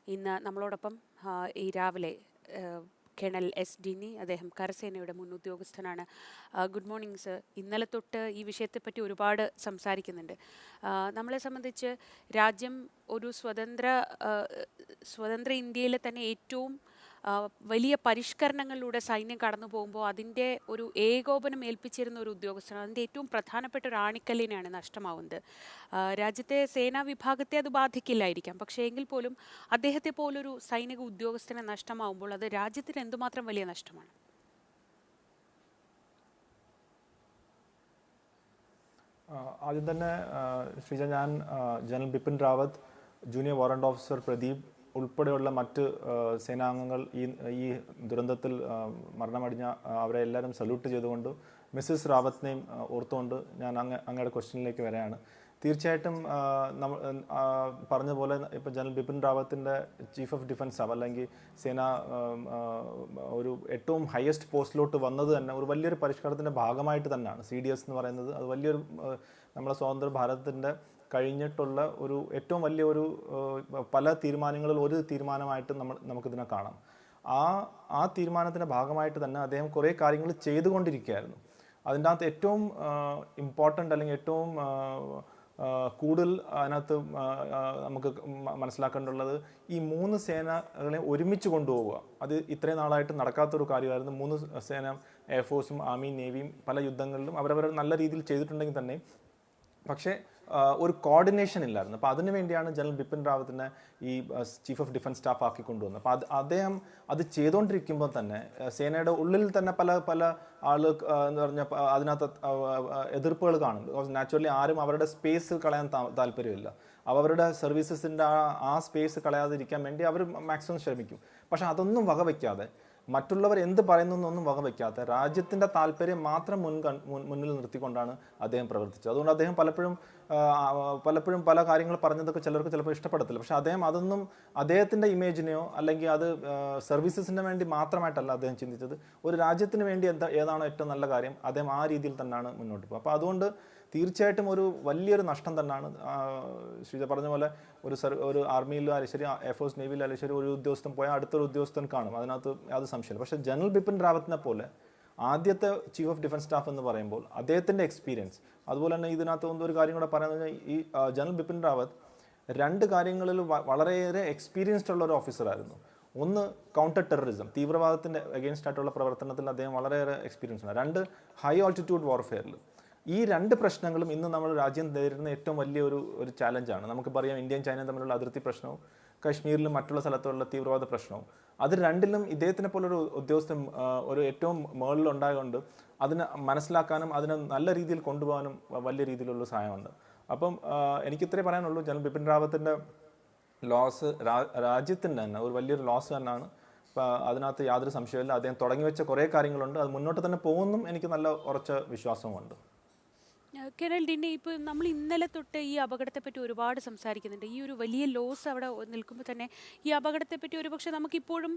ഇന്ന് നമ്മളോടൊപ്പം ഈ രാവിലെ കേണൽ എസ് ഡിനി, അദ്ദേഹം കരസേനയുടെ മുൻ ഉദ്യോഗസ്ഥനാണ്. Good morning sir. ഇന്നലെ തൊട്ട് ഈ വിഷയത്തെപ്പറ്റി ഒരുപാട് സംസാരിക്കുന്നുണ്ട്. നമ്മളെ സംബന്ധിച്ച് രാജ്യം ഒരു സ്വതന്ത്ര ഇന്ത്യയിലെ തന്നെ ഏറ്റവും വലിയ പരിഷ്കരണങ്ങളിലൂടെ സൈന്യം കടന്നു പോകുമ്പോൾ അതിൻ്റെ ഒരു ഏകോപനം ഏൽപ്പിച്ചിരുന്ന ഒരു ഉദ്യോഗസ്ഥനാണ്. അതിൻ്റെ ഏറ്റവും പ്രധാനപ്പെട്ട ഒരു ആണിക്കല്ലിനെയാണ് നഷ്ടമാവുന്നത്. രാജ്യത്തെ സേനാ വിഭാഗത്തെ അത് ബാധിക്കില്ലായിരിക്കാം, പക്ഷേ എങ്കിൽ പോലും അദ്ദേഹത്തെ പോലൊരു സൈനിക ഉദ്യോഗസ്ഥനെ നഷ്ടമാവുമ്പോൾ അത് രാജ്യത്തിന് എന്തുമാത്രം വലിയ നഷ്ടമാണ്. ആദ്യം തന്നെ ശ്രീജ, ഞാൻ general Bipin Rawat, junior warrant officer Pradeep ഉൾപ്പെടെയുള്ള മറ്റ് സേനാംഗങ്ങൾ ഈ ദുരന്തത്തിൽ മരണമടിഞ്ഞ അവരെ എല്ലാവരും സല്യൂട്ട് ചെയ്തുകൊണ്ട് മിസ്സിസ് റാവത്തിനെയും ഓർത്തുകൊണ്ട് ഞാൻ അങ്ങയുടെ ക്വസ്റ്റ്യനിലേക്ക് വരികയാണ്. തീർച്ചയായിട്ടും നമ്മൾ പറഞ്ഞ പോലെ ഇപ്പോൾ ജനറൽ ബിപിൻ റാവത്തിൻ്റെ ചീഫ് ഓഫ് ഡിഫൻസ് സ്റ്റാഫ് അല്ലെങ്കിൽ സേന ഒരു ഏറ്റവും ഹയസ്റ്റ് പോസ്റ്റിലോട്ട് വന്നത് തന്നെ ഒരു വലിയൊരു പരിഷ്കരണത്തിൻ്റെ ഭാഗമായിട്ട് തന്നെയാണ്. CDS എന്ന് പറയുന്നത് അത് വലിയൊരു നമ്മളെ സ്വതന്ത്ര ഭാരതത്തിൻ്റെ കഴിഞ്ഞിട്ടുള്ള ഒരു ഏറ്റവും വലിയ ഒരു പല തീരുമാനങ്ങളിൽ ഒരു തീരുമാനമായിട്ട് നമുക്കിതിനെ കാണാം. ആ തീരുമാനത്തിൻ്റെ ഭാഗമായിട്ട് തന്നെ അദ്ദേഹം കുറേ കാര്യങ്ങൾ ചെയ്തുകൊണ്ടിരിക്കുകയായിരുന്നു. അതിൻ്റെ അകത്ത് ഏറ്റവും ഇമ്പോർട്ടൻ്റ് അല്ലെങ്കിൽ ഏറ്റവും കൂടുതൽ അതിനകത്ത് നമുക്ക് മനസ്സിലാക്കേണ്ടുള്ളത് ഈ 3 സേനകളെ ഒരുമിച്ച് കൊണ്ടുപോവുക. അത് ഇത്രയും നാളായിട്ട് നടക്കാത്തൊരു കാര്യമായിരുന്നു. 3 സേന, എയർഫോഴ്സും ആർമിയും നേവിയും പല യുദ്ധങ്ങളിലും അവരവർ നല്ല രീതിയിൽ ചെയ്തിട്ടുണ്ടെങ്കിൽ തന്നെ പക്ഷേ ഒരു കോർഡിനേഷൻ ഇല്ലായിരുന്നു. അപ്പോൾ അതിനു വേണ്ടിയാണ് ജനറൽ ബിപിൻ റാവത്തിനെ ഈ ചീഫ് ഓഫ് ഡിഫൻസ് സ്റ്റാഫ് ആക്കി കൊണ്ടുവന്നത്. അപ്പോൾ അദ്ദേഹം അത് ചെയ്തുകൊണ്ടിരിക്കുമ്പോൾ തന്നെ സേനയുടെ ഉള്ളിൽ തന്നെ പല ആളുകൾ എന്ന് പറഞ്ഞാൽ അതിനകത്ത് എതിർപ്പുകൾ കാണും. ബിക്കോസ് നാച്ചുറലി ആരും അവരുടെ സ്പേസ് കളയാൻ താല്പര്യമില്ല. അവരുടെ സർവീസസിൻ്റെ ആ സ്പേസ് കളയാതിരിക്കാൻ വേണ്ടി അവർ മാക്സിമം ശ്രമിക്കും. പക്ഷെ അതൊന്നും വകവയ്ക്കാതെ, മറ്റുള്ളവർ എന്ത് പറയുന്നു എന്നൊന്നും വകവയ്ക്കാത്ത രാജ്യത്തിൻ്റെ താല്പര്യം മാത്രം മുന്നിൽ നിർത്തിക്കൊണ്ടാണ് അദ്ദേഹം പ്രവർത്തിച്ചത്. അതുകൊണ്ട് അദ്ദേഹം പലപ്പോഴും പല കാര്യങ്ങൾ പറഞ്ഞതൊക്കെ ചിലർക്ക് ചിലപ്പോൾ ഇഷ്ടപ്പെടത്തില്ല. പക്ഷേ അദ്ദേഹം അതൊന്നും അദ്ദേഹത്തിൻ്റെ ഇമേജിനെയോ അല്ലെങ്കിൽ അത് സർവീസസിന് വേണ്ടി മാത്രമായിട്ടല്ല അദ്ദേഹം ചിന്തിച്ചത്. ഒരു രാജ്യത്തിന് വേണ്ടി ഏതാണോ ഏറ്റവും നല്ല കാര്യം അദ്ദേഹം ആ രീതിയിൽ തന്നെയാണ് മുന്നോട്ട് പോകുക. അപ്പോൾ അതുകൊണ്ട് തീർച്ചയായിട്ടും ഒരു വലിയൊരു നഷ്ടം തന്നെയാണ്. ശ്രീജ പറഞ്ഞ പോലെ ഒരു ആർമിയിലായാലും ശരി, എയർഫോഴ്സ് നേവിയിലായാലും ശരി, ഒരു ഉദ്യോഗസ്ഥൻ പോയാൽ അടുത്തൊരു ഉദ്യോഗസ്ഥൻ കാണും, അതിനകത്ത് യാതൊരു സംശയമില്ല. പക്ഷേ ജനറൽ ബിപിൻ റാവത്തിനെ പോലെ ആദ്യത്തെ ചീഫ് ഓഫ് ഡിഫൻസ് സ്റ്റാഫ് എന്ന് പറയുമ്പോൾ അദ്ദേഹത്തിൻ്റെ എക്സ്പീരിയൻസ്, അതുപോലെ തന്നെ ഇതിനകത്ത് ഒരു കാര്യം കൂടെ പറയുന്നത്, ഈ ജനറൽ ബിപിൻ റാവത്ത് 2 കാര്യങ്ങളിൽ വളരെയേറെ എക്സ്പീരിയൻസ്ഡ് ഉള്ള ഒരു ഓഫീസറായിരുന്നു. ഒന്ന് കൗണ്ടർ ടെററിസം, തീവ്രവാദത്തിൻ്റെ അഗെയിൻസ്റ്റ് ആയിട്ടുള്ള പ്രവർത്തനത്തിൽ അദ്ദേഹം വളരെയേറെ എക്സ്പീരിയൻസ് ഉണ്ട്. 2 ഹൈ ആൾട്ടിറ്റ്യൂഡ് വാർഫെയറിൽ. ഈ 2 പ്രശ്നങ്ങളും ഇന്ന് നമ്മുടെ രാജ്യം നേരിടുന്ന ഏറ്റവും വലിയൊരു ചാലഞ്ചാണ്. നമുക്ക് പറയാം, ഇന്ത്യയും ചൈനയും തമ്മിലുള്ള അതിർത്തി പ്രശ്നവും കാശ്മീരിലും മറ്റുള്ള സ്ഥലത്തുള്ള തീവ്രവാദ പ്രശ്നവും. അത് രണ്ടിലും ഇദ്ദേഹത്തിനെ പോലൊരു ഉദ്യോഗസ്ഥൻ ഒരു ഏറ്റവും മുകളിലുണ്ടായതുകൊണ്ട് അതിനെ മനസ്സിലാക്കാനും അതിനെ നല്ല രീതിയിൽ കൊണ്ടുപോകാനും വലിയ രീതിയിലുള്ള സഹായമുണ്ട്. അപ്പം എനിക്കിത്രേ പറയാനുള്ളൂ. ജനറൽ ബിപിൻ റാവത്തിൻ്റെ ലോസ് രാജ്യത്തിൻ്റെ തന്നെ ഒരു വലിയൊരു ലോസ് തന്നെയാണ്. അതിനകത്ത് യാതൊരു സംശയമില്ല. അദ്ദേഹം തുടങ്ങി വെച്ച കുറേ കാര്യങ്ങളുണ്ട്, അത് മുന്നോട്ട് തന്നെ പോകുമെന്നും എനിക്ക് നല്ല ഉറച്ച വിശ്വാസവുമുണ്ട്. കേണൽ ഡിന്നി, ഇപ്പോൾ നമ്മൾ ഇന്നലെ തൊട്ട് ഈ അപകടത്തെപ്പറ്റി ഒരുപാട് സംസാരിക്കുന്നുണ്ട്. ഈ ഒരു വലിയ ലോസ് അവിടെ നിൽക്കുമ്പോൾ തന്നെ ഈ അപകടത്തെപ്പറ്റി ഒരുപക്ഷെ നമുക്കിപ്പോഴും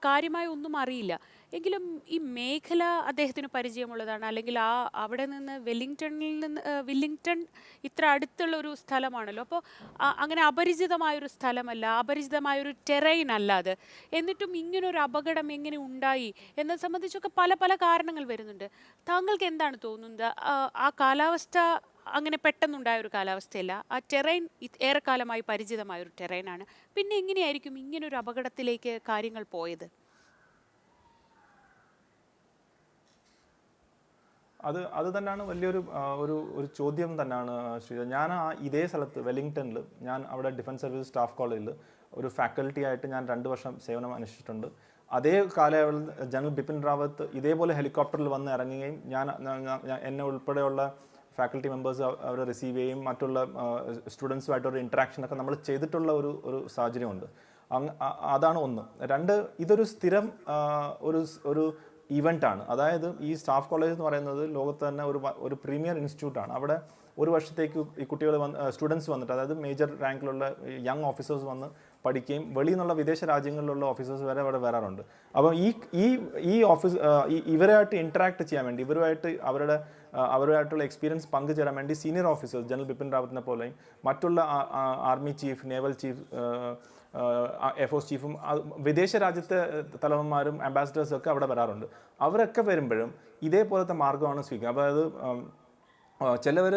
കാര്യമായ ഒന്നും അറിയില്ല. എങ്കിലും ഈ മേഖല അദ്ദേഹത്തിന് പരിചയമുള്ളതാണ്, അല്ലെങ്കിൽ അവിടെ നിന്ന് വെല്ലിംഗ്ടൺ ഇത്ര അടുത്തുള്ള ഒരു സ്ഥലമാണല്ലോ. അപ്പോൾ അങ്ങനെ അപരിചിതമായൊരു സ്ഥലമല്ല, അപരിചിതമായൊരു ടെറൈൻ അല്ല അത്. എന്നിട്ടും ഇങ്ങനൊരു അപകടം എങ്ങനെ ഉണ്ടായി എന്നത് സംബന്ധിച്ചൊക്കെ പല കാരണങ്ങൾ വരുന്നുണ്ട്. താങ്കൾക്ക് എന്താണ് തോന്നുന്നത്? ആ കാലാവസ്ഥ അങ്ങനെ പെട്ടെന്നുണ്ടായ ഒരു കാലാവസ്ഥയല്ല, ആ ടെറൈൻ ഏറെക്കാലമായി പരിചിതമായൊരു ടെറൈനാണ്. പിന്നെ എങ്ങനെയായിരിക്കും ഇങ്ങനൊരു അപകടത്തിലേക്ക് കാര്യങ്ങൾ പോയത്? അത് തന്നെയാണ് വലിയൊരു ഒരു ചോദ്യം തന്നെയാണ് ശ്രീജ. ഞാൻ ഇതേ സ്ഥലത്ത് വെല്ലിംഗ്ടണിൽ, ഞാൻ അവിടെ ഡിഫൻസ് സർവീസ് സ്റ്റാഫ് കോളേജിൽ ഒരു ഫാക്കൽറ്റി ആയിട്ട് ഞാൻ 2 വർഷം സേവനം അനുഷ്ഠിച്ചിട്ടുണ്ട്. അതേ കാലയളവിൽ ജനറൽ ബിപിൻ റാവത്ത് ഇതേപോലെ ഹെലികോപ്റ്ററിൽ വന്ന് ഇറങ്ങുകയും എന്നെ ഉൾപ്പെടെയുള്ള ഫാക്കൽറ്റി മെമ്പേഴ്സ് അവരെ റിസീവ് ചെയ്യുകയും മറ്റുള്ള സ്റ്റുഡൻസുമായിട്ടൊരു ഇൻട്രാക്ഷനൊക്കെ നമ്മൾ ചെയ്തിട്ടുള്ള ഒരു സാഹചര്യമുണ്ട്. അതാണ് ഒന്ന്. 2, ഇതൊരു സ്ഥിരം ഒരു ഇവൻ്റാണ്. അതായത് ഈ സ്റ്റാഫ് കോളേജ് എന്ന് പറയുന്നത് ലോകത്ത് തന്നെ ഒരു പ്രീമിയർ ഇൻസ്റ്റിറ്റ്യൂട്ടാണ്. അവിടെ ഒരു വർഷത്തേക്ക് ഈ കുട്ടികൾ സ്റ്റുഡൻസ് വന്നിട്ട്, അതായത് മേജർ റാങ്കിലുള്ള യങ് ഓഫീസേഴ്സ് വന്ന് പഠിക്കുകയും വെളിയിൽ നിന്നുള്ള വിദേശ രാജ്യങ്ങളിലുള്ള ഓഫീസേഴ്സ് വരെ അവിടെ വരാറുണ്ട്. അപ്പം ഇവരുമായിട്ട് ഇൻറ്ററാക്ട് ചെയ്യാൻ വേണ്ടി, അവരുമായിട്ടുള്ള എക്സ്പീരിയൻസ് പങ്കുചേരാൻ വേണ്ടി സീനിയർ ഓഫീസേഴ്സ് ജനറൽ ബിപിൻ റാവത്തിനെ പോലെയും മറ്റുള്ള army chief, naval chief, air force ചീഫും വിദേശ രാജ്യത്തെ തലവന്മാരും അംബാസിഡേഴ്സും ഒക്കെ അവിടെ വരാറുണ്ട്. അവരൊക്കെ വരുമ്പോഴും ഇതേപോലത്തെ മാർഗ്ഗമാണ് സ്വീകരിക്കുക. അതായത് ചിലവർ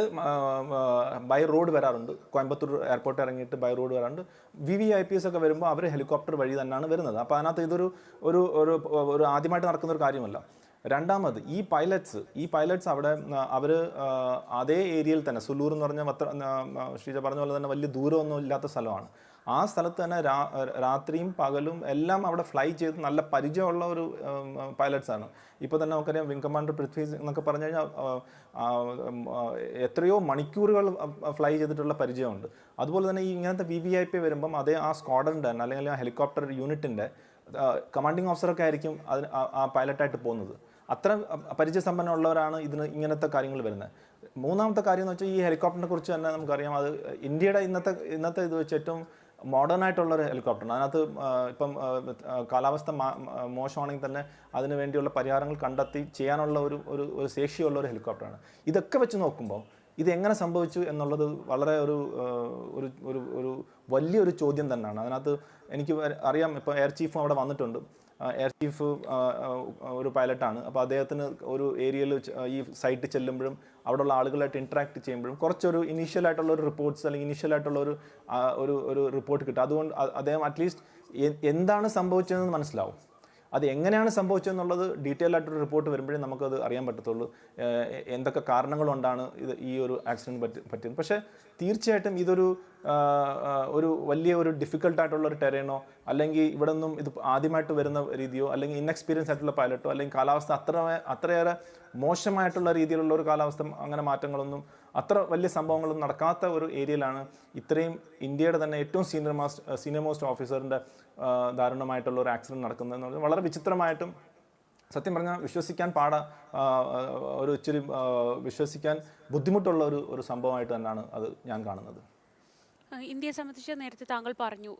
ബൈ റോഡ് വരാറുണ്ട്, കോയമ്പത്തൂർ എയർപോർട്ട് ഇറങ്ങിയിട്ട് ബൈ റോഡ് വരാറുണ്ട്. VVIPs ഒക്കെ വരുമ്പോൾ അവർ ഹെലികോപ്റ്റർ വഴി തന്നെയാണ് വരുന്നത്. അപ്പോൾ അതിനകത്ത് ഇതൊരു ഒരു ഒരു ആദ്യമായിട്ട് നടക്കുന്ന ഒരു കാര്യമല്ല. രണ്ടാമത് ഈ പൈലറ്റ്സ് അവിടെ അവർ അതേ ഏരിയയിൽ തന്നെ, സുല്ലൂർ എന്ന് പറഞ്ഞാൽ ശ്രീജ പറഞ്ഞ പോലെ തന്നെ വലിയ ദൂരമൊന്നും ഇല്ലാത്ത സ്ഥലമാണ്. ആ സ്ഥലത്ത് തന്നെ രാത്രിയും പകലും എല്ലാം അവിടെ ഫ്ലൈ ചെയ്ത് നല്ല പരിചയമുള്ള ഒരു പൈലറ്റ്സാണ്. ഇപ്പോൾ തന്നെ നമുക്കറിയാം വിംഗ് കമാൻഡർ പൃഥ്വി എന്നൊക്കെ പറഞ്ഞു കഴിഞ്ഞാൽ എത്രയോ മണിക്കൂറുകൾ ഫ്ലൈ ചെയ്തിട്ടുള്ള പരിചയമുണ്ട്. അതുപോലെ തന്നെ ഈ ഇങ്ങനത്തെ VVIP വരുമ്പം അതേ ആ സ്ക്വാഡറിൻ്റെ തന്നെ അല്ലെങ്കിൽ ആ ഹെലികോപ്റ്റർ യൂണിറ്റിൻ്റെ കമാൻഡിങ് ഓഫീസറൊക്കെ ആയിരിക്കും ആ പൈലറ്റായിട്ട് പോകുന്നത്. അത്ര പരിചയസമ്പന്നമുള്ളവരാണ് ഇങ്ങനത്തെ കാര്യങ്ങൾ വരുന്നത്. മൂന്നാമത്തെ കാര്യം എന്ന് വെച്ചാൽ ഈ ഹെലികോപ്റ്ററിനെ കുറിച്ച് തന്നെ നമുക്കറിയാം, അത് ഇന്ത്യയുടെ ഇന്നത്തെ ഇത് വെച്ച് ഏറ്റവും മോഡേൺ ആയിട്ടുള്ളൊരു ഹെലികോപ്റ്ററാണ്. അതിനകത്ത് ഇപ്പം കാലാവസ്ഥ മോശമാണെങ്കിൽ തന്നെ അതിന് വേണ്ടിയുള്ള പരിഹാരങ്ങൾ കണ്ടെത്തി ചെയ്യാനുള്ള ഒരു ശേഷിയുള്ള ഒരു ഹെലികോപ്റ്ററാണ്. ഇതൊക്കെ വെച്ച് നോക്കുമ്പോൾ ഇത് എങ്ങനെ സംഭവിച്ചു എന്നുള്ളത് വളരെ ഒരു വലിയൊരു ചോദ്യം തന്നെയാണ്. അതിനകത്ത് എനിക്ക് അറിയാം, ഇപ്പോൾ എയർ ചീഫും അവിടെ വന്നിട്ടുണ്ട്. എയർ ചീഫ് ഒരു പൈലറ്റാണ്. അപ്പോൾ അദ്ദേഹത്തിന് ഒരു ഏരിയയിൽ ഈ സൈറ്റ് ചെല്ലുമ്പോഴും അവിടെയുള്ള ആളുകളായിട്ട് ഇൻട്രാക്ട് ചെയ്യുമ്പോഴും കുറച്ചൊരു ഇനീഷ്യലായിട്ടുള്ള ഒരു റിപ്പോർട്ട്സ് അല്ലെങ്കിൽ ഇനീഷ്യലായിട്ടുള്ള ഒരു റിപ്പോർട്ട് കിട്ടും. അതുകൊണ്ട് അദ്ദേഹം അറ്റ്ലീസ്റ്റ് എന്താണ് സംഭവിച്ചതെന്ന് മനസ്സിലാവും. അത് എങ്ങനെയാണ് സംഭവിച്ചതെന്നുള്ളത് ഡീറ്റെയിൽ ആയിട്ടൊരു റിപ്പോർട്ട് വരുമ്പോഴേ നമുക്കത് അറിയാൻ പറ്റത്തുള്ളൂ, എന്തൊക്കെ കാരണങ്ങൾ കൊണ്ടാണ് ഈ ഒരു ആക്സിഡൻറ്റ് പറ്റിയത്. പക്ഷേ തീർച്ചയായിട്ടും ഇതൊരു വലിയ ഡിഫിക്കൽട്ടായിട്ടുള്ള ഒരു ടെറേനോ അല്ലെങ്കിൽ ഇവിടെ നിന്നും ഇത് ആദ്യമായിട്ട് വരുന്ന രീതിയോ അല്ലെങ്കിൽ ഇൻഎക്സ്പീരിയൻസ് ആയിട്ടുള്ള പൈലറ്റോ അല്ലെങ്കിൽ കാലാവസ്ഥ അത്രയേറെ മോശമായിട്ടുള്ള രീതിയിലുള്ള ഒരു കാലാവസ്ഥ അങ്ങനെ മാറ്റങ്ങളൊന്നും അത്ര വലിയ സംഭവങ്ങളൊന്നും നടക്കാത്ത ഒരു ഏരിയയിലാണ് ഇത്രയും ഇന്ത്യയുടെ തന്നെ ഏറ്റവും സീനിയർ മോസ്റ്റ് ഓഫീസറിൻ്റെ ദാരുണമായിട്ടുള്ള ഒരു ആക്സിഡൻറ്റ് നടക്കുന്നതെന്ന് വളരെ വിചിത്രമായിട്ടും സത്യം പറഞ്ഞാൽ വിശ്വസിക്കാൻ ഇച്ചിരി വിശ്വസിക്കാൻ ബുദ്ധിമുട്ടുള്ള ഒരു സംഭവമായിട്ട് തന്നെയാണ് അത് ഞാൻ കാണുന്നത്. ഇന്ത്യയെ സംബന്ധിച്ച് നേരത്തെ താങ്കൾ പറഞ്ഞു,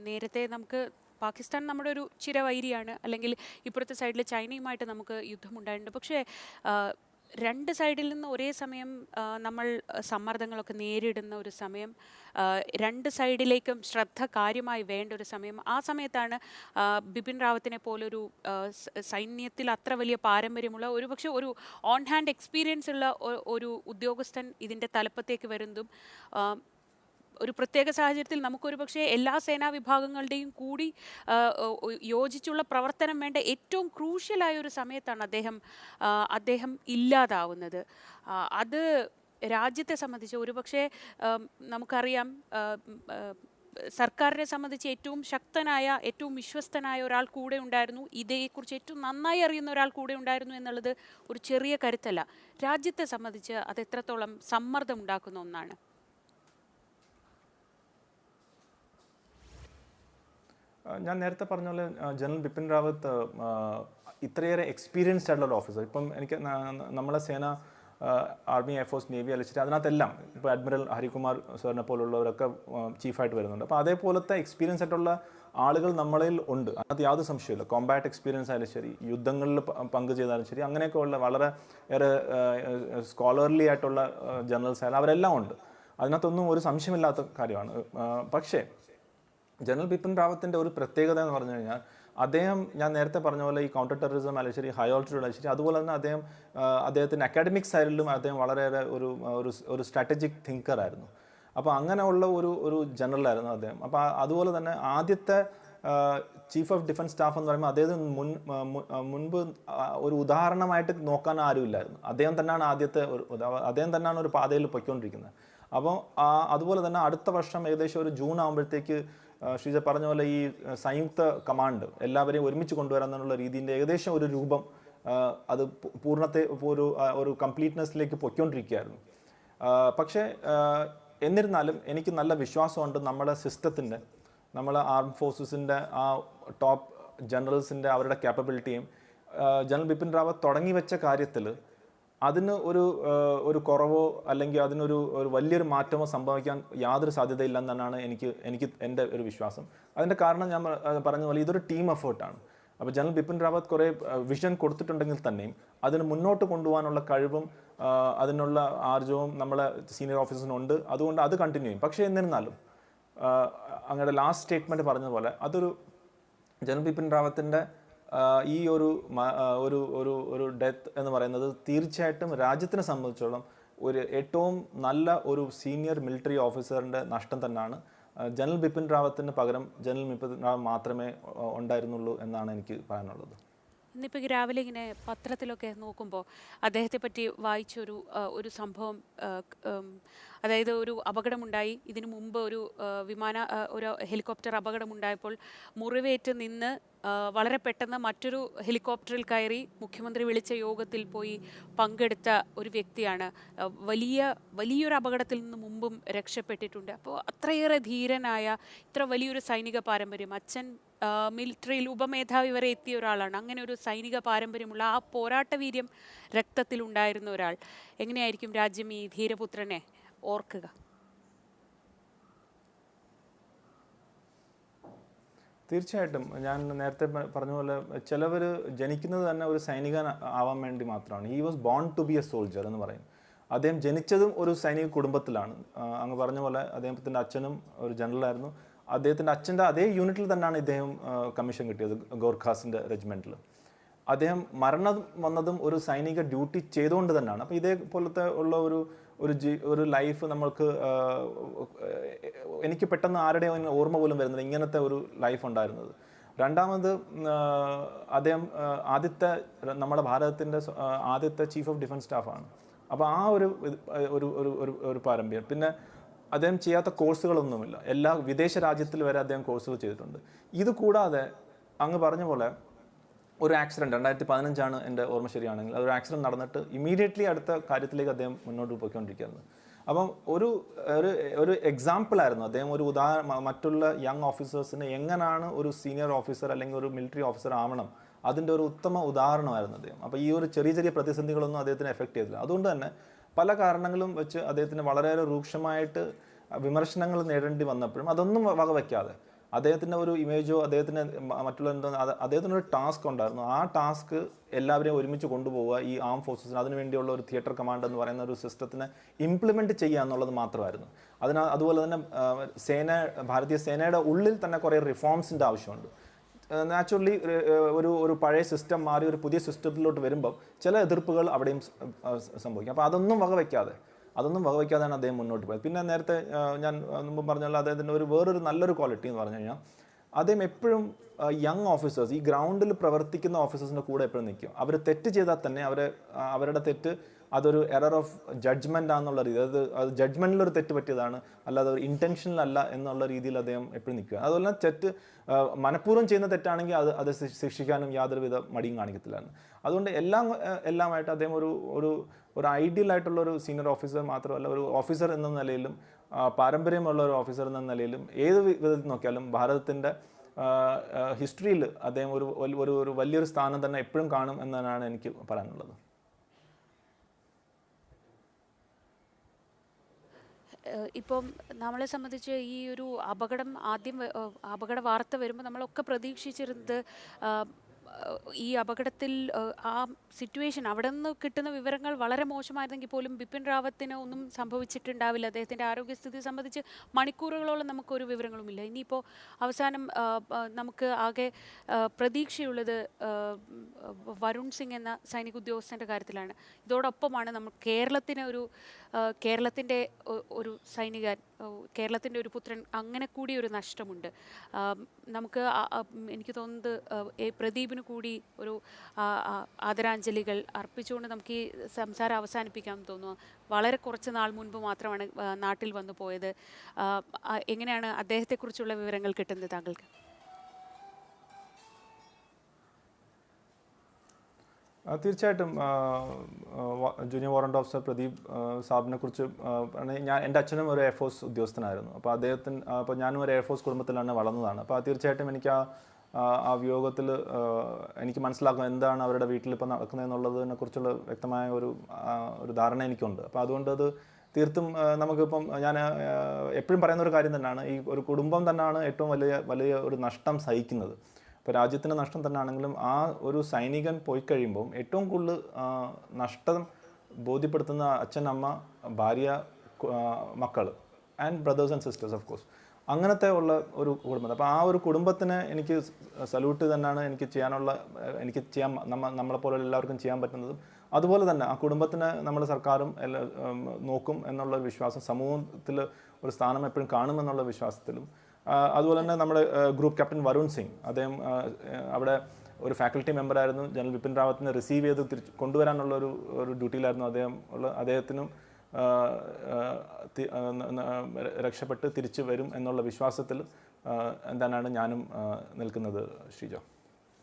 നേരത്തെ നമുക്ക് പാകിസ്ഥാൻ നമ്മുടെ ഒരു ചിരവൈരിയാണ്, അല്ലെങ്കിൽ ഇപ്പുറത്തെ സൈഡിൽ ചൈനയുമായിട്ട് നമുക്ക് യുദ്ധമുണ്ടായിട്ടുണ്ട്. പക്ഷേ രണ്ട് സൈഡിൽ നിന്ന് ഒരേ സമയം നമ്മൾ സമ്മർദ്ദങ്ങളൊക്കെ നേരിടുന്ന ഒരു സമയം, രണ്ട് സൈഡിലേക്കും ശ്രദ്ധ കാര്യമായി വേണ്ട ഒരു സമയം. ആ സമയത്താണ് ബിപിൻ റാവത്തിനെ പോലൊരു സൈന്യത്തിൽ അത്ര വലിയ പാരമ്പര്യമുള്ള ഒരുപക്ഷെ ഒരു ഓൺ ഹാൻഡ് എക്സ്പീരിയൻസ് ഉള്ള ഒരു ഉദ്യോഗസ്ഥൻ ഇതിൻ്റെ തലപ്പത്തേക്ക് വരുന്നതും ഒരു പ്രത്യേക സാഹചര്യത്തിൽ നമുക്കൊരു പക്ഷേ എല്ലാ സേനാ വിഭാഗങ്ങളുടെയും കൂടി യോജിച്ചുള്ള പ്രവർത്തനം വേണ്ട ഏറ്റവും ക്രൂഷ്യലായ ഒരു സമയത്താണ് അദ്ദേഹം ഇല്ലാതാവുന്നത്. അത് രാജ്യത്തെ സംബന്ധിച്ച് ഒരുപക്ഷെ നമുക്കറിയാം, സർക്കാരിനെ സംബന്ധിച്ച് ഏറ്റവും ശക്തനായ ഏറ്റവും വിശ്വസ്തനായ ഒരാൾ കൂടെ ഉണ്ടായിരുന്നു, ഇതേക്കുറിച്ച് ഏറ്റവും നന്നായി അറിയുന്ന ഒരാൾ കൂടെ ഉണ്ടായിരുന്നു എന്നുള്ളത് ഒരു ചെറിയ കരുത്തല്ല. രാജ്യത്തെ സംബന്ധിച്ച് അത് എത്രത്തോളം സമ്മർദ്ദം ഉണ്ടാക്കുന്ന ഒന്നാണ്. ഞാൻ നേരത്തെ പറഞ്ഞ പോലെ ജനറൽ ബിപിൻ റാവത്ത് ഇത്രയേറെ എക്സ്പീരിയൻസ്ഡ് ആയിട്ടുള്ള ഒരു ഓഫീസർ. ഇപ്പം എനിക്ക് നമ്മളെ സേന, ആർമി, എയർഫോഴ്സ്, നേവി അലച്ചിട്ട് അതിനകത്തെല്ലാം ഇപ്പോൾ അഡ്മിറൽ ഹരികുമാർ സാറിനെ പോലുള്ളവരൊക്കെ ചീഫായിട്ട് വരുന്നുണ്ട്. അപ്പോൾ അതേപോലത്തെ എക്സ്പീരിയൻസ് ആയിട്ടുള്ള ആളുകൾ നമ്മളിൽ ഉണ്ട്, അതിനകത്ത് യാതൊരു സംശയമില്ല. കോമ്പാറ്റ് എക്സ്പീരിയൻസ് ആയാലും ശരി, യുദ്ധങ്ങളിൽ പങ്ക് ചെയ്താലും ശരി, അങ്ങനെയൊക്കെ ഉള്ള വളരെ ഏറെ സ്കോളർലി ആയിട്ടുള്ള ജനറൽസ് ആയാലും അവരെല്ലാം ഉണ്ട്. അതിനകത്തൊന്നും ഒരു സംശയമില്ലാത്ത കാര്യമാണ്. പക്ഷേ ജനറൽ ബിപിൻ റാവത്തിൻ്റെ ഒരു പ്രത്യേകത എന്ന് പറഞ്ഞു കഴിഞ്ഞാൽ, ഞാൻ നേരത്തെ പറഞ്ഞ പോലെ ഈ കൗണ്ടർ ടെററിസം ആയാലും ശരി, ഹൈ ഓൾട്ടിറ്റ്യൂഡ് ആയാലും ശരി, അതുപോലെ തന്നെ അദ്ദേഹത്തിൻ്റെ അക്കാഡമിക് സൈഡിലും അദ്ദേഹം വളരെയേറെ ഒരു സ്ട്രാറ്റജിക് തിങ്കർ ആയിരുന്നു. അപ്പോൾ അങ്ങനെയുള്ള ഒരു ജനറലായിരുന്നു അദ്ദേഹം. അപ്പോൾ അതുപോലെ തന്നെ ആദ്യത്തെ ചീഫ് ഓഫ് ഡിഫൻസ് സ്റ്റാഫ് എന്ന് പറയുമ്പോൾ അദ്ദേഹത്തിന് മുൻപ് ഒരു ഉദാഹരണമായിട്ട് നോക്കാൻ ആരുമില്ലായിരുന്നു. അദ്ദേഹം തന്നെയാണ് ഒരു പാതയിൽ പൊയ്ക്കൊണ്ടിരിക്കുന്നത്. അപ്പോൾ അതുപോലെ തന്നെ അടുത്ത വർഷം ഏകദേശം ഒരു ജൂൺ ആകുമ്പോഴത്തേക്ക് ശ്രീജ പറഞ്ഞ പോലെ ഈ സംയുക്ത കമാൻഡ് എല്ലാവരെയും ഒരുമിച്ച് കൊണ്ടുവരാനുള്ള രീതിൻ്റെ ഏകദേശം ഒരു രൂപം അത് പൂർണ്ണത്തെ ഒരു കംപ്ലീറ്റ്നെസ്സിലേക്ക് പൊയ്ക്കൊണ്ടിരിക്കുകയായിരുന്നു. പക്ഷേ എന്നിരുന്നാലും എനിക്ക് നല്ല വിശ്വാസമുണ്ട് നമ്മുടെ സിസ്റ്റത്തിൻ്റെ, നമ്മളെ ആർം ഫോഴ്സസിൻ്റെ ആ ടോപ്പ് ജനറൽസിൻ്റെ അവരുടെ ക്യാപ്പബിലിറ്റിയും ജനറൽ ബിപിൻ റാവത്ത് തുടങ്ങി വെച്ച കാര്യത്തിൽ അതിന് ഒരു കുറവോ അല്ലെങ്കിൽ അതിനൊരു വലിയൊരു മാറ്റമോ സംഭവിക്കാൻ യാതൊരു സാധ്യതയില്ലെന്ന് തന്നെയാണ് എൻ്റെ ഒരു വിശ്വാസം. അതിൻ്റെ കാരണം ഞാൻ പറഞ്ഞ പോലെ ഇതൊരു ടീം എഫേർട്ടാണ്. അപ്പോൾ ജനറൽ ബിപിൻ റാവത്ത് കുറേ വിഷൻ കൊടുത്തിട്ടുണ്ടെങ്കിൽ തന്നെയും അതിന് മുന്നോട്ട് കൊണ്ടുപോകാനുള്ള കഴിവും അതിനുള്ള ആർജവും നമ്മളെ സീനിയർ ഓഫീസേഴ്സിനുണ്ട്. അതുകൊണ്ട് അത് കണ്ടിന്യൂ ചെയ്യും. പക്ഷേ എന്നിരുന്നാലും അങ്ങയുടെ ലാസ്റ്റ് സ്റ്റേറ്റ്മെൻറ്റ് പറഞ്ഞതുപോലെ അതൊരു ജനറൽ ബിപിൻ റാവത്തിൻ്റെ ഈ ഒരു ഒരു ഡെത്ത് എന്ന് പറയുന്നത് തീർച്ചയായിട്ടും രാജ്യത്തിനെ സംബന്ധിച്ചോളം ഏറ്റവും നല്ല ഒരു സീനിയർ മിലിറ്ററി ഓഫീസറിൻ്റെ നഷ്ടം തന്നെയാണ്. ജനറൽ ബിപിൻ റാവത്തിന് പകരം ജനറൽ ബിപിൻ റാവത്ത് മാത്രമേ ഉണ്ടായിരുന്നുള്ളൂ എന്നാണ് എനിക്ക് പറയാനുള്ളത്. ഇന്നിപ്പോൾ രാവിലെ ഇങ്ങനെ പത്രത്തിലൊക്കെ നോക്കുമ്പോൾ അദ്ദേഹത്തെ പറ്റി വായിച്ചൊരു ഒരു സംഭവം, അതായത് ഒരു അപകടമുണ്ടായി. ഇതിനു മുമ്പ് ഒരു ഒരു ഹെലികോപ്റ്റർ അപകടമുണ്ടായപ്പോൾ മുറിവേറ്റ് നിന്ന് വളരെ പെട്ടെന്ന് മറ്റൊരു ഹെലികോപ്റ്ററിൽ കയറി മുഖ്യമന്ത്രി വിളിച്ച യോഗത്തിൽ പോയി പങ്കെടുത്ത ഒരു വ്യക്തിയാണ്. വലിയൊരു അപകടത്തിൽ നിന്ന് മുമ്പും രക്ഷപ്പെട്ടിട്ടുണ്ട്. അപ്പോൾ അത്രയേറെ ധീരനായ, ഇത്ര വലിയൊരു സൈനിക പാരമ്പര്യം, അച്ഛൻ മിലിറ്ററിയിൽ ഉപമേധാവി വരെ എത്തിയ ഒരാളാണ്. അങ്ങനെ ഒരു സൈനിക പാരമ്പര്യമുള്ള ആ പോരാട്ട വീര്യം രക്തത്തിലുണ്ടായിരുന്ന ഒരാൾ. എങ്ങനെയായിരിക്കും രാജ്യം ഈ ധീരപുത്രനെ ഓർക്കുക? തീർച്ചയായിട്ടും ഞാൻ നേരത്തെ പറഞ്ഞ പോലെ ചിലവർ ജനിക്കുന്നത് തന്നെ ഒരു സൈനികൻ ആവാൻ വേണ്ടി മാത്രമാണ്. He was born to be a soldier എന്ന് പറയും. അദ്ദേഹം ജനിച്ചതും ഒരു സൈനിക കുടുംബത്തിലാണ്. അങ്ങ് പറഞ്ഞ പോലെ അദ്ദേഹത്തിൻ്റെ അച്ഛനും ഒരു ജനറലായിരുന്നു. അദ്ദേഹത്തിൻ്റെ അച്ഛൻ്റെ അതേ യൂണിറ്റിൽ തന്നെയാണ് ഇദ്ദേഹം കമ്മീഷൻ കിട്ടിയത്, ഗോർഖാസിൻ്റെ റെജിമെൻറ്റിൽ. അദ്ദേഹം മരണം വന്നതും ഒരു സൈനിക ഡ്യൂട്ടി ചെയ്തുകൊണ്ട് തന്നെയാണ്. അപ്പോൾ ഇതേപോലത്തെ ഉള്ള ഒരു ലൈഫ് നമ്മൾക്ക് എനിക്ക് പെട്ടെന്ന് ആരുടെയും ഓർമ്മ പോലും വരുന്നില്ല ഇങ്ങനത്തെ ഒരു ലൈഫ് ഉണ്ടായിരുന്നത്. രണ്ടാമത് അദ്ദേഹം നമ്മുടെ ഭാരതത്തിൻ്റെ ആദ്യത്തെ ചീഫ് ഓഫ് ഡിഫൻസ് സ്റ്റാഫാണ്. അപ്പോൾ ആ ഒരു പാരമ്പര്യം. പിന്നെ അദ്ദേഹം ചെയ്യാത്ത കോഴ്സുകളൊന്നുമില്ല. എല്ലാ വിദേശ രാജ്യത്തിൽ വരെ അദ്ദേഹം കോഴ്സുകൾ ചെയ്തിട്ടുണ്ട്. ഇത് കൂടാതെ അങ്ങ് പറഞ്ഞ പോലെ ഒരു ആക്സിഡൻറ്റ് 2015 എൻ്റെ ഓർമ്മ ശരിയാണെങ്കിൽ അതൊരു ആക്സിഡൻറ്റ് നടന്നിട്ട് ഇമീഡിയറ്റ്ലി അടുത്ത കാര്യത്തിലേക്ക് അദ്ദേഹം മുന്നോട്ട് പോയിക്കൊണ്ടിരിക്കുകയായിരുന്നു. അപ്പം ഒരു എക്സാമ്പിളായിരുന്നു അദ്ദേഹം. ഒരു മറ്റുള്ള യങ് ഓഫീസേഴ്സിന് എങ്ങനെയാണ് ഒരു സീനിയർ ഓഫീസർ അല്ലെങ്കിൽ ഒരു മിലിറ്ററി ഓഫീസർ ആവണം, അതിൻ്റെ ഒരു ഉത്തമ ഉദാഹരണമായിരുന്നു അദ്ദേഹം. അപ്പോൾ ഈ ഒരു ചെറിയ പ്രതിസന്ധികളൊന്നും അദ്ദേഹത്തിന് എഫക്റ്റ് ചെയ്തില്ല. അതുകൊണ്ട് തന്നെ പല കാരണങ്ങളും വെച്ച് അദ്ദേഹത്തിന് വളരെയേറെ രൂക്ഷമായിട്ട് വിമർശനങ്ങൾ നേടേണ്ടി വന്നപ്പോഴും അതൊന്നും വകവയ്ക്കാതെ അദ്ദേഹത്തിൻ്റെ ഒരു ഇമേജോ അദ്ദേഹത്തിന് മറ്റുള്ള അദ്ദേഹത്തിനൊരു ടാസ്ക് ഉണ്ടായിരുന്നു. ആ ടാസ്ക് എല്ലാവരെയും ഒരുമിച്ച് കൊണ്ടുപോവുക, ഈ ആം ഫോഴ്സസിന് അതിനുവേണ്ടിയുള്ള ഒരു തിയേറ്റർ കമാൻഡ് എന്ന് പറയുന്ന ഒരു സിസ്റ്റത്തിനെ ഇംപ്ലിമെൻറ്റ് ചെയ്യുക എന്നുള്ളത് മാത്രമായിരുന്നു. അതുപോലെ തന്നെ ഭാരതീയ സേനയുടെ ഉള്ളിൽ തന്നെ കുറേ റിഫോംസിൻ്റെ ആവശ്യമുണ്ട്. നാച്ചുറലി ഒരു പഴയ സിസ്റ്റം മാറി ഒരു പുതിയ സിസ്റ്റത്തിലോട്ട് വരുമ്പം ചില എതിർപ്പുകൾ അവിടെയും സംഭവിക്കും. അപ്പോൾ അതൊന്നും വകവയ്ക്കാതെയാണ് അദ്ദേഹം മുന്നോട്ട് പോയത്. പിന്നെ നേരത്തെ ഞാൻ മുമ്പ് പറഞ്ഞാൽ അദ്ദേഹത്തിൻ്റെ വേറൊരു നല്ലൊരു ക്വാളിറ്റി എന്ന് പറഞ്ഞു കഴിഞ്ഞാൽ അദ്ദേഹം എപ്പോഴും യങ് ഓഫീസേഴ്സ്, ഈ ഗ്രൗണ്ടിൽ പ്രവർത്തിക്കുന്ന ഓഫീസേഴ്സിൻ്റെ കൂടെ എപ്പോഴും നിൽക്കും. അവർ തെറ്റ് ചെയ്താൽ തന്നെ അവരുടെ തെറ്റ് അതൊരു എറർ ഓഫ് ജഡ്ജ്മെൻ്റ് ആണെന്നുള്ള രീതി, അത് ജഡ്ജ്മെൻറ്റിലൊരു തെറ്റ് പറ്റിയതാണ്, അല്ലാതെ ഒരു ഇൻറ്റൻഷനലല്ല എന്നുള്ള രീതിയിൽ അദ്ദേഹം എപ്പോഴും നിൽക്കുക. അതുപോലെ തെറ്റ് മനഃപൂർവ്വം ചെയ്യുന്ന തെറ്റാണെങ്കിൽ അത് ശിക്ഷിക്കാനും യാതൊരുവിധ മടിയും കാണിക്കത്തില്ലായിരുന്നു. അതുകൊണ്ട് എല്ലാമായിട്ട് അദ്ദേഹം ഒരു ഐഡിയൽ ആയിട്ടുള്ള ഒരു സീനിയർ ഓഫീസർ മാത്രമല്ല, ഒരു ഓഫീസർ എന്ന നിലയിലും പാരമ്പര്യമുള്ള ഒരു ഓഫീസർ എന്ന നിലയിലും ഏത് വിധത്തിൽ നോക്കിയാലും ഭാരതത്തിൻ്റെ ഹിസ്റ്ററിയിൽ അദ്ദേഹം ഒരു വലിയൊരു സ്ഥാനം തന്നെ എപ്പോഴും കാണും എന്നാണ് എനിക്ക് പറയാനുള്ളത്. ഇപ്പം നമ്മളെ സംബന്ധിച്ച് ഈ ഒരു അപകട വാർത്ത വരുമ്പോൾ നമ്മളൊക്കെ പ്രതീക്ഷിച്ചിരുന്നത് ഈ അപകടത്തിൽ ആ സിറ്റുവേഷൻ അവിടെ നിന്ന് കിട്ടുന്ന വിവരങ്ങൾ വളരെ മോശമായിരുന്നെങ്കിൽ പോലും ബിപിൻ റാവത്തിന് ഒന്നും സംഭവിച്ചിട്ടുണ്ടാവില്ല. അദ്ദേഹത്തിൻ്റെ ആരോഗ്യസ്ഥിതി സംബന്ധിച്ച് മണിക്കൂറുകളോളം നമുക്കൊരു വിവരങ്ങളുമില്ല. ഇനിയിപ്പോൾ അവസാനം നമുക്ക് ആകെ പ്രതീക്ഷയുള്ളത് വരുൺ സിംഗ് എന്ന സൈനിക ഉദ്യോഗസ്ഥൻ്റെ കാര്യത്തിലാണ്. ഇതോടൊപ്പമാണ് നമ്മൾ കേരളത്തിൻ്റെ ഒരു സൈനികൻ, കേരളത്തിൻ്റെ ഒരു പുത്രൻ, അങ്ങനെ കൂടി ഒരു നഷ്ടമുണ്ട്. നമുക്ക് എനിക്ക് തോന്നുന്നത് പ്രദീപിന് കൂടി ഒരു ആദരാഞ്ജലികൾ അർപ്പിച്ചുകൊണ്ട് നമുക്ക് ഈ സംസാരം അവസാനിപ്പിക്കാൻ തോന്നുന്നു. വളരെ കുറച്ച് നാൾ മുൻപ് മാത്രമാണ് നാട്ടിൽ വന്നു പോയത്. എങ്ങനെയാണ് അദ്ദേഹത്തെക്കുറിച്ചുള്ള വിവരങ്ങൾ കിട്ടുന്നത് താങ്കൾക്ക്? തീർച്ചയായിട്ടും ജൂനിയർ വാറണ്ട് ഓഫീസർ പ്രദീപ് സാബിനെ കുറിച്ച് എൻ്റെ അച്ഛനും ഒരു എയർഫോഴ്സ് ഉദ്യോഗസ്ഥനായിരുന്നു. അപ്പോൾ ഞാനും ഒരു എയർഫോഴ്സ് കുടുംബത്തിലാണ് വളർന്നതാണ്. അപ്പോൾ തീർച്ചയായിട്ടും എനിക്ക് ആ വിയോഗത്തിൽ എനിക്ക് മനസ്സിലാക്കും എന്താണ് അവരുടെ വീട്ടിൽ ഇപ്പോൾ നടക്കുന്നതെന്നുള്ളതിനെ കുറിച്ചുള്ള വ്യക്തമായ ഒരു ധാരണ എനിക്കുണ്ട്. അപ്പോൾ അതുകൊണ്ട് അത് തീർത്തും നമുക്കിപ്പം ഞാൻ എപ്പോഴും പറയുന്ന ഒരു കാര്യം തന്നെയാണ്, ഈ ഒരു കുടുംബം തന്നെയാണ് ഏറ്റവും വലിയ ഒരു നഷ്ടം സഹിക്കുന്നത്. ഇപ്പോൾ രാജ്യത്തിൻ്റെ നഷ്ടം തന്നെ ആണെങ്കിലും ആ ഒരു സൈനികൻ പോയി കഴിയുമ്പോൾ ഏറ്റവും കൂടുതൽ നഷ്ടം ബോധ്യപ്പെടുത്തുന്ന അച്ഛൻ, അമ്മ, ഭാര്യ, മക്കൾ and brothers and sisters of course. അങ്ങനത്തെ ഉള്ള ഒരു കുടുംബം. അപ്പോൾ ആ ഒരു കുടുംബത്തിന് എനിക്ക് സല്യൂട്ട് തന്നെയാണ് എനിക്ക് ചെയ്യാനുള്ള, എനിക്ക് ചെയ്യാൻ നമ്മളെപ്പോലെ എല്ലാവർക്കും ചെയ്യാൻ പറ്റുന്നതും. അതുപോലെ തന്നെ ആ കുടുംബത്തിന് നമ്മുടെ സർക്കാരും നോക്കും എന്നുള്ള വിശ്വാസം, സമൂഹത്തിൽ ഒരു സ്ഥാനം എപ്പോഴും കാണുമെന്നുള്ള വിശ്വാസത്തിലും. അതുപോലെ തന്നെ നമ്മുടെ ഗ്രൂപ്പ് ക്യാപ്റ്റൻ വരുൺ സിംഗ്, അദ്ദേഹം അവിടെ ഒരു ഫാക്കൽറ്റി മെമ്പറായിരുന്നു. ജനറൽ ബിപിൻ റാവത്തിനെ റിസീവ് ചെയ്ത് തിരിച്ച് കൊണ്ടുവരാനുള്ള ഒരു ഡ്യൂട്ടിയിലായിരുന്നു അദ്ദേഹത്തിനും രക്ഷപ്പെട്ട് തിരിച്ചു വരും എന്നുള്ള വിശ്വാസത്തിൽ എന്താണ് ഞാനും നിൽക്കുന്നത്. Sreeja,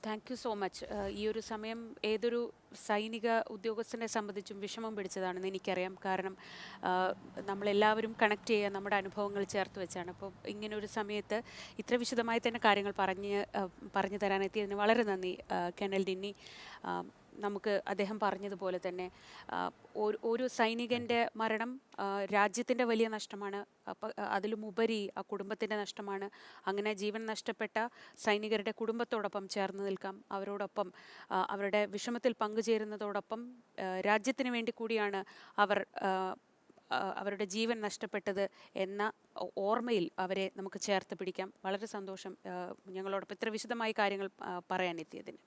thank you so much. ഈ ഒരു സമയം ഏതൊരു സൈനിക ഉദ്യോഗസ്ഥനെ സംബന്ധിച്ചും വിഷമം പിടിച്ചതാണെന്ന് എനിക്കറിയാം. കാരണം നമ്മളെല്ലാവരും കണക്ട് ചെയ്യുക നമ്മുടെ അനുഭവങ്ങൾ ചേർത്ത് വെച്ചാണ്. അപ്പോൾ ഇങ്ങനൊരു സമയത്ത് ഇത്ര വിശദമായി തന്നെ കാര്യങ്ങൾ പറഞ്ഞു തരാനെത്തിയതിന് വളരെ നന്ദി കേണൽ ഡിന്നി. നമുക്ക് അദ്ദേഹം പറഞ്ഞതുപോലെ തന്നെ ഒരു സൈനികൻ്റെ മരണം രാജ്യത്തിൻ്റെ വലിയ നഷ്ടമാണ്. അപ്പം അതിലുമുപരി ആ കുടുംബത്തിൻ്റെ നഷ്ടമാണ്. അങ്ങനെ ജീവൻ നഷ്ടപ്പെട്ട സൈനികരുടെ കുടുംബത്തോടൊപ്പം ചേർന്ന് നിൽക്കാം, അവരോടൊപ്പം അവരുടെ വിഷമത്തിൽ പങ്കുചേരുന്നതോടൊപ്പം രാജ്യത്തിന് വേണ്ടി കൂടിയാണ് അവരുടെ ജീവൻ നഷ്ടപ്പെട്ടത് എന്ന ഓർമ്മയിൽ അവരെ നമുക്ക് ചേർത്ത് പിടിക്കാം. വളരെ സന്തോഷം ഞങ്ങളോടൊപ്പം ഇത്ര വിശദമായി കാര്യങ്ങൾ പറയാനെത്തിയതിന്.